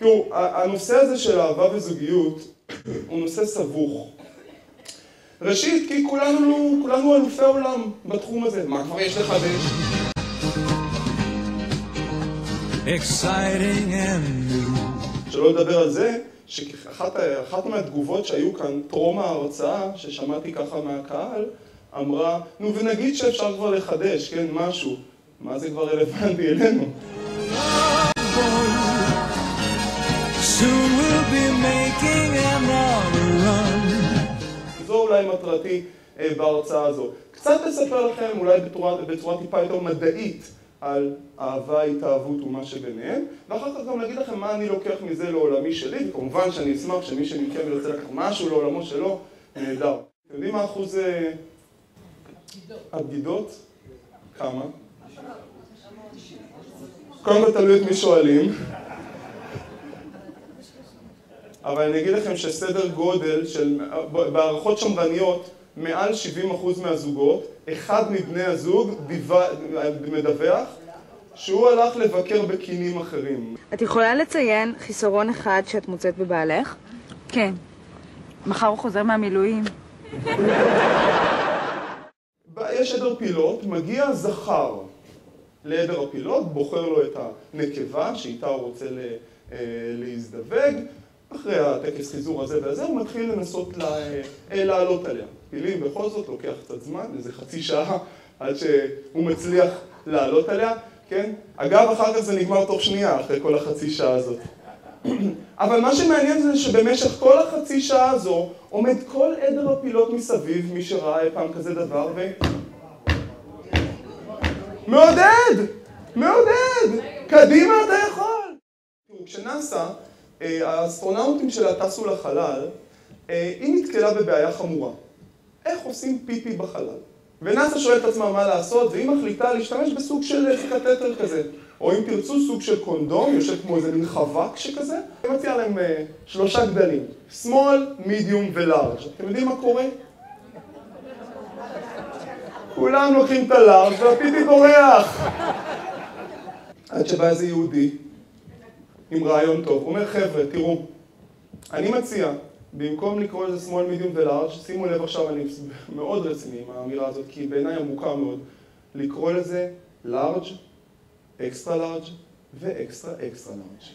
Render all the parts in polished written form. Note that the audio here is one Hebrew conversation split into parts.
תראו, הנושא הזה של אהבה וזוגיות הוא נושא סבוך. ראשית, כי כולנו אלופי עולם בתחום הזה. מה כבר יש לחדש? שלא לדבר על זה, שאחת מהתגובות שהיו כאן, טרום ההרצאה, ששמעתי ככה מהקהל, אמרה, נו ונגיד שאפשר כבר לחדש, כן, משהו. מה זה כבר רלוונטי אלינו? זו אולי מטרתי בהרצאה הזו. קצת לספר לכם, אולי בצורה טיפה יותר מדעית, על אהבה, התאהבות ומה שביניהם, ואחר כך גם להגיד לכם מה אני לוקח מזה לעולמי שלי, וכמובן שאני אשמח שמי שמכם ירצה לקחת משהו לעולמו שלו, נהדר. אתם יודעים מה אחוז הבגידות? כמה? קודם כל תלוי את מי שואלים. אבל אני אגיד לכם שסדר גודל של, בהערכות שמרניות, מעל 70% מהזוגות, אחד מבני הזוג מדווח שהוא הלך לבקר בקינים אחרים. את יכולה לציין חיסרון אחד שאת מוצאת בבעלך? כן. מחר הוא חוזר מהמילואים. יש עדר פילות, מגיע זכר לעדר הפילות, בוחר לו את הנקבה שאיתה הוא רוצה להזדווג. אחרי הטקס חיזור הזה והזה, הוא מתחיל לנסות לעלות עליה. פילים בכל זאת לוקח קצת זמן, איזה חצי שעה, עד שהוא מצליח לעלות עליה, כן? אגב, אחר כך זה נגמר תוך שנייה, אחרי כל החצי שעה הזאת. אבל מה שמעניין זה שבמשך כל החצי שעה הזו, עומד כל עדר הפילות מסביב, מי שראה פעם כזה דבר, מעודד! מעודד! קדימה אתה יכול! כשנאסא, האסטרונאוטים שלה טסו לחלל, היא נתקלה בבעיה חמורה. איך עושים פיפי בחלל? ונאסא שואלת עצמה מה לעשות, והיא מחליטה להשתמש בסוג של קתטר כזה. או אם תרצו סוג של קונדום, יושב כמו איזה מין חבק שכזה. אני מציע להם 3 גדלים, small, medium ו-large. אתם יודעים מה קורה? כולם לוקחים את הלארג' והפיפי בורח. עד שבא איזה יהודי, עם רעיון טוב. הוא אומר, חבר'ה, תראו, אני מציע, במקום לקרוא לזה small, medium ו-large, שימו לב עכשיו, אני מאוד רציני עם האמירה הזאת, כי בעיניי עמוקה מאוד, לקרוא לזה large, extra large ו-extra extra large.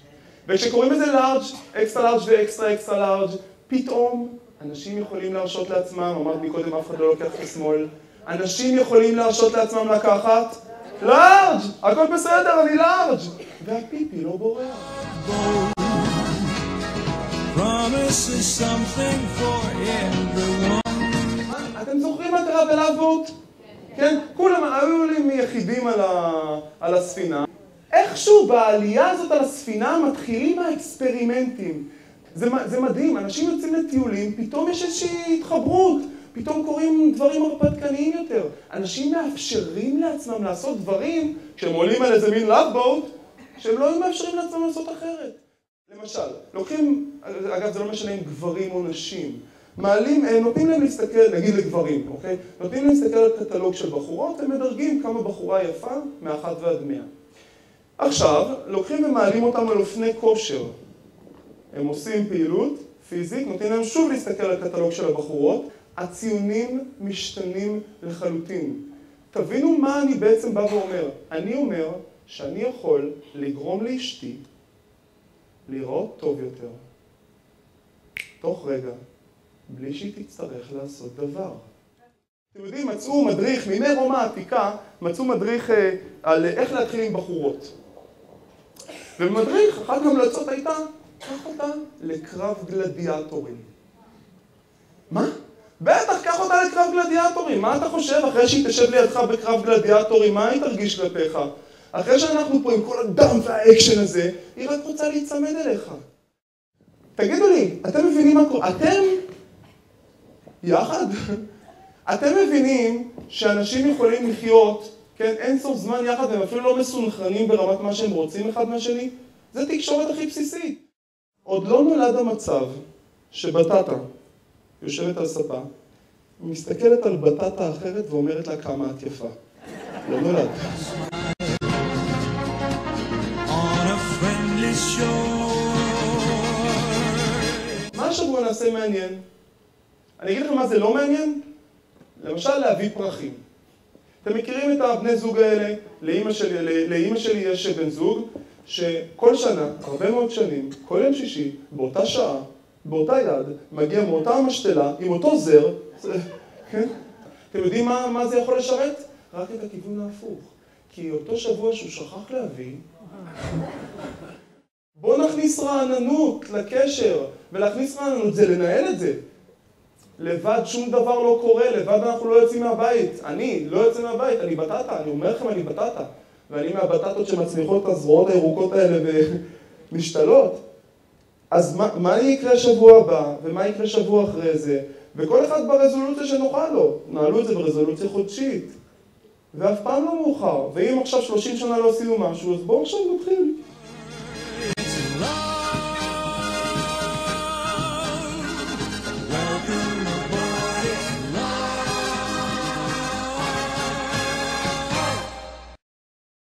וכשקוראים לזה large, extra large ו-extra extra large, פתאום אנשים יכולים להרשות לעצמם, אמרת מקודם אף אחד לא לוקח את השמאל, אנשים יכולים להרשות לעצמם לקחת לארג', הכל בסדר, אני לארג', והפיפי לא בורח. אתם זוכרים מה קרה בלאבוט? כן? כולם היו לי מיחידים על הספינה. איכשהו בעלייה הזאת על הספינה מתחילים האקספרימנטים. זה מדהים, אנשים יוצאים לטיולים, פתאום יש איזושהי התחברות. פתאום קוראים דברים הרפתקניים יותר. אנשים מאפשרים לעצמם לעשות דברים, כשהם עולים על איזה מין לאבבוט, שהם לא מאפשרים לעצמם לעשות אחרת. למשל, לוקחים, אגב זה לא משנה אם גברים או נשים, נותנים להם להסתכל, נגיד לגברים, אוקיי? נותנים להם להסתכל על קטלוג של בחורות, הם מדרגים כמה בחורה יפה, מ1 ועד 100. עכשיו, לוקחים ומעלים אותם על אופני כושר. הם עושים פעילות פיזית, נותנים להם שוב להסתכל על קטלוג של הבחורות, הציונים משתנים לחלוטין. תבינו מה אני בעצם בא ואומר. אני אומר שאני יכול לגרום לאשתי לראות טוב יותר, תוך רגע, בלי שהיא תצטרך לעשות דבר. אתם יודעים, מצאו מדריך, מימי רומא העתיקה, מצאו מדריך על איך להתחיל עם בחורות. ומדריך, אחת ההמלצות הייתה, קח אותה לקרב גלדיאטורים. מה? בטח, קח אותה לקרב גלדיאטורים. מה אתה חושב? אחרי שהיא תשב לידך בקרב גלדיאטורים, מה היא תרגיש כלפיך? אחרי שאנחנו פה עם כל הדם והאקשן הזה, היא רק רוצה להיצמד אליך. תגידו לי, אתם מבינים מה קורה? אתם יחד? אתם מבינים שאנשים יכולים לחיות, כן, אין סוף זמן יחד, והם אפילו לא מסונכרנים ברמת מה שהם רוצים אחד מהשני? זה תקשורת הכי בסיסית. עוד לא נולד המצב שבטטה יושבת על ספה, מסתכלת על בטטה אחרת ואומרת לה כמה את יפה. לא נולד. On a friendly shore מה השבוע נעשה מעניין? אני אגיד לכם מה זה לא מעניין? למשל להביא פרחים. אתם מכירים את הבני זוג האלה? לאמא שלי יש בן זוג שכל שנה, הרבה מאוד שנים, כל יום שישי, באותה שעה, באותה יד, מגיע מאותה המשתלה עם אותו זר. כן? אתם יודעים מה זה יכול לשרת? רק את הכיוון ההפוך. כי אותו שבוע שהוא שכח להביא, בוא נכניס רעננות לקשר, ולהכניס רעננות זה לנהל את זה. לבד שום דבר לא קורה, לבד אנחנו לא יוצאים מהבית. אני לא יוצא מהבית, אני בטטה, אני אומר לכם אני בטטה. ואני מהבטטות שמצמיחות את הזרועות הירוקות האלה ומשתלות. אז מה יקרה שבוע הבא, ומה יקרה שבוע אחרי זה? וכל אחד ברזולוציה שנוכל לו. נעלו את זה ברזולוציה חודשית. ואף פעם לא מאוחר. ואם עכשיו 30 שנה לא עשינו משהו, אז בואו עכשיו נתחיל.